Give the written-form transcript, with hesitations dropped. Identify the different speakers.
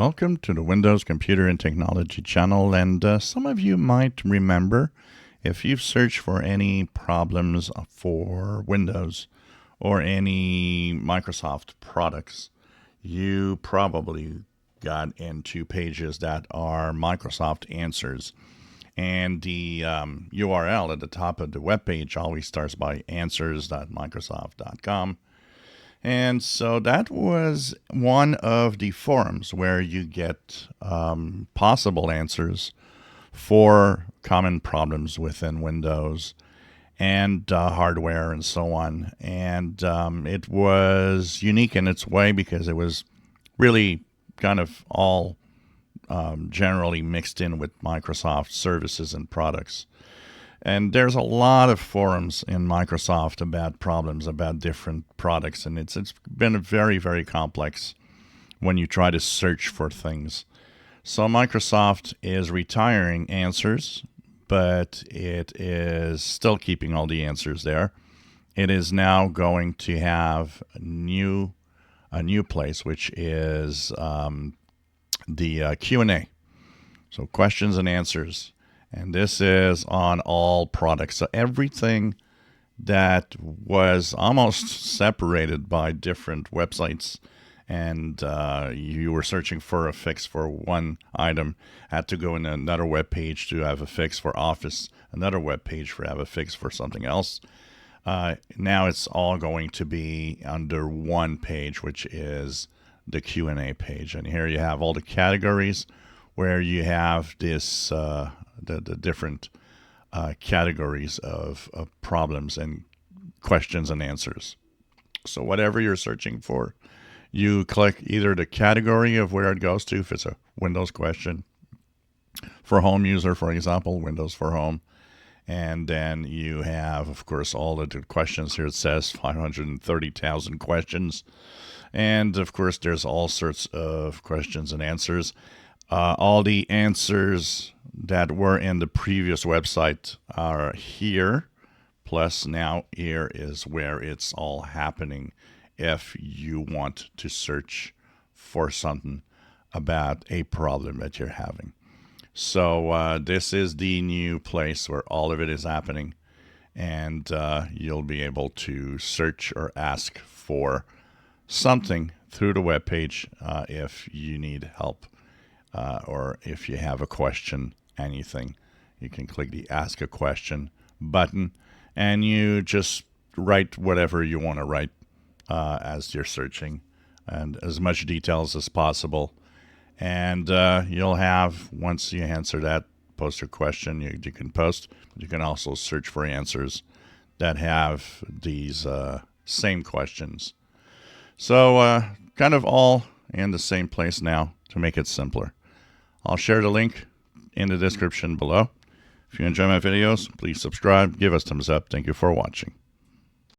Speaker 1: Welcome to the Windows Computer and Technology channel, and some of you might remember if you've searched for any problems for Windows or any Microsoft products, you probably got into pages that are Microsoft Answers. And the URL at the top of the web page always starts by answers.microsoft.com. And so that was one of the forums where you get possible answers for common problems within Windows and hardware and so on. And it was unique in its way because it was really kind of all generally mixed in with Microsoft services and products. And there's a lot of forums in Microsoft about problems, about different products, and it's been very, very complex when you try to search for things. So Microsoft is retiring Answers, but it is still keeping all the answers there. It is now going to have a new place, which is the Q&A. So questions and answers. And this is on all products. So everything that was almost separated by different websites and you were searching for a fix for one item, had to go in another web page to have a fix for Office, another web page for have a fix for something else. Now it's all going to be under one page, which is the Q&A page. And here you have all the categories where you have this the different categories of problems and questions and answers. So whatever you're searching for, you click either the category of where it goes to, if it's a Windows question. For home user, for example, Windows for Home. And then you have, of course, all of the questions here. It says 530,000 questions. And, of course, there's all sorts of questions and answers. All the answers that were in the previous website are here. Plus, now here is where it's all happening if you want to search for something about a problem that you're having. So this is the new place where all of it is happening. And you'll be able to search or ask for something through the web page if you need help. Or if you have a question, anything, you can click the Ask a Question button and you just write whatever you want to write as you're searching, and as much details as possible. And you'll have, once you answer that, post your question, you can post, but you can also search for answers that have these same questions. So kind of all in the same place now to make it simpler. I'll share the link in the description below. If you enjoy my videos, please subscribe, give us thumbs up. Thank you for watching.